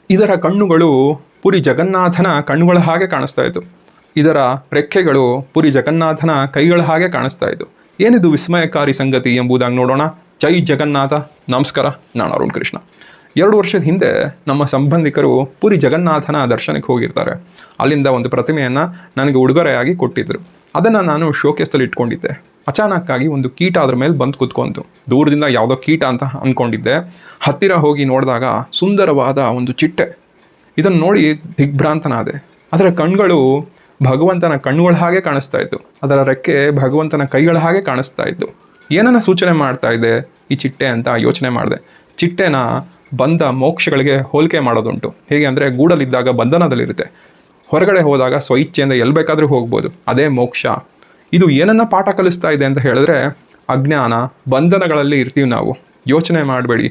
ಇದರ ಕಣ್ಣುಗಳು ಪುರಿ ಜಗನ್ನಾಥನ ಕಣ್ಣುಗಳ ಹಾಗೆ ಕಾಣಿಸ್ತಾ ಇತ್ತು. ಇದರ ರೆಕ್ಕೆಗಳು ಪುರಿ ಜಗನ್ನಾಥನ ಕೈಗಳ ಹಾಗೆ ಕಾಣಿಸ್ತಾ ಇತ್ತು. ಏನಿದು ವಿಸ್ಮಯಕಾರಿ ಸಂಗತಿ ಎಂಬುದಾಗಿ ನೋಡೋಣ. ಜೈ ಜಗನ್ನಾಥ. ನಮಸ್ಕಾರ, ನಾನು ಅರುಣ್ ಕೃಷ್ಣ. 2 ವರ್ಷದ ಹಿಂದೆ ನಮ್ಮ ಸಂಬಂಧಿಕರು ಪುರಿ ಜಗನ್ನಾಥನ ದರ್ಶನಕ್ಕೆ ಹೋಗಿರ್ತಾರೆ. ಅಲ್ಲಿಂದ ಒಂದು ಪ್ರತಿಮೆಯನ್ನು ನನಗೆ ಉಡುಗೊರೆಯಾಗಿ ಕೊಟ್ಟಿದ್ದರು. ಅದನ್ನು ನಾನು ಶೋಕೇಸಲ್ಲಿ ಇಟ್ಕೊಂಡಿದ್ದೆ. ಅಚಾನಕ್ಕಾಗಿ ಒಂದು ಕೀಟ ಅದ್ರ ಮೇಲೆ ಬಂದು ಕೂತ್ಕೊಂತು. ದೂರದಿಂದ ಯಾವುದೋ ಕೀಟ ಅಂತ ಅಂದ್ಕೊಂಡಿದ್ದೆ. ಹತ್ತಿರ ಹೋಗಿ ನೋಡಿದಾಗ ಸುಂದರವಾದ ಒಂದು ಚಿಟ್ಟೆ. ಇದನ್ನು ನೋಡಿ ದಿಗ್ಭ್ರಾಂತನಾದೆ. ಅದರ ಕಣ್ಗಳು ಭಗವಂತನ ಕಣ್ಣುಗಳ ಹಾಗೆ ಕಾಣಿಸ್ತಾ ಇತ್ತು. ಅದರ ರೆಕ್ಕೆ ಭಗವಂತನ ಕೈಗಳ ಹಾಗೆ ಕಾಣಿಸ್ತಾ ಇತ್ತು. ಏನನ್ನ ಸೂಚನೆ ಮಾಡ್ತಾ ಇದೆ ಈ ಚಿಟ್ಟೆ ಅಂತ ಯೋಚನೆ ಮಾಡಿದೆ. ಚಿಟ್ಟೆನ ಬಂಧ ಮೋಕ್ಷಗಳಿಗೆ ಹೋಲಿಕೆ ಮಾಡೋದುಂಟು. ಹೇಗೆ ಅಂದರೆ, ಗೂಡಲಿದ್ದಾಗ ಬಂಧನದಲ್ಲಿರುತ್ತೆ, ಹೊರಗಡೆ ಹೋದಾಗ ಸ್ವಇಚ್ಛೆಯಿಂದ ಎಲ್ಲಿ ಬೇಕಾದರೂ ಹೋಗ್ಬೋದು, ಅದೇ ಮೋಕ್ಷ. ಇದು ಏನನ್ನ ಪಾಠ ಕಲಿಸ್ತಾ ಇದೆ ಅಂತ ಹೇಳಿದ್ರೆ, ಅಜ್ಞಾನ ಬಂಧನಗಳಲ್ಲಿ ಇರ್ತೀವಿ ನಾವು, ಯೋಚನೆ ಮಾಡಬೇಡಿ,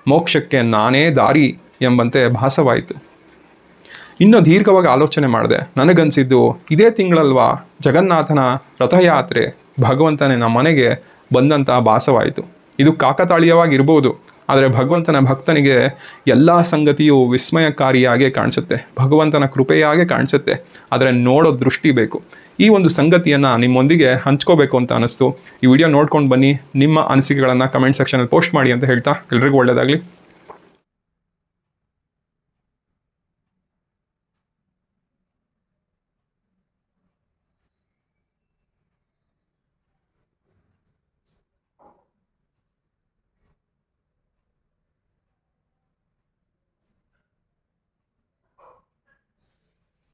ಮೋಕ್ಷಕ್ಕೆ ನಾನೇ ದಾರಿ ಎಂಬಂತೆ ಭಾಸವಾಯಿತು. ಇನ್ನೂ ದೀರ್ಘವಾಗಿ ಆಲೋಚನೆ ಮಾಡಿದೆ. ನನಗನ್ಸಿದ್ದು, ಇದೇ ತಿಂಗಳಲ್ವಾ ಜಗನ್ನಾಥನ ರಥಯಾತ್ರೆ, ಭಗವಂತನೇ ನಮ್ಮ ಮನೆಗೆ ಬಂದಂಥ ಭಾಸವಾಯಿತು. ಇದು ಕಾಕತಾಳೀಯವಾಗಿರ್ಬೋದು, ಆದರೆ ಭಗವಂತನ ಭಕ್ತನಿಗೆ ಎಲ್ಲ ಸಂಗತಿಯು ವಿಸ್ಮಯಕಾರಿಯಾಗೇ ಕಾಣಿಸುತ್ತೆ, ಭಗವಂತನ ಕೃಪೆಯಾಗೆ ಕಾಣಿಸುತ್ತೆ. ಆದರೆ ನೋಡೋ ದೃಷ್ಟಿ ಬೇಕು. ಈ ಒಂದು ಸಂಗತಿಯನ್ನು ನಿಮ್ಮೊಂದಿಗೆ ಹಂಚ್ಕೋಬೇಕು ಅಂತ ಅನ್ನಿಸ್ತು. ಈ ವಿಡಿಯೋ ನೋಡ್ಕೊಂಡು ಬನ್ನಿ. ನಿಮ್ಮ ಅನಿಸಿಕೆಗಳನ್ನು ಕಮೆಂಟ್ ಸೆಕ್ಷನಲ್ಲಿ ಪೋಸ್ಟ್ ಮಾಡಿ ಅಂತ ಹೇಳ್ತಾ, ಎಲ್ರಿಗೂ ಒಳ್ಳೆಯದಾಗಲಿ.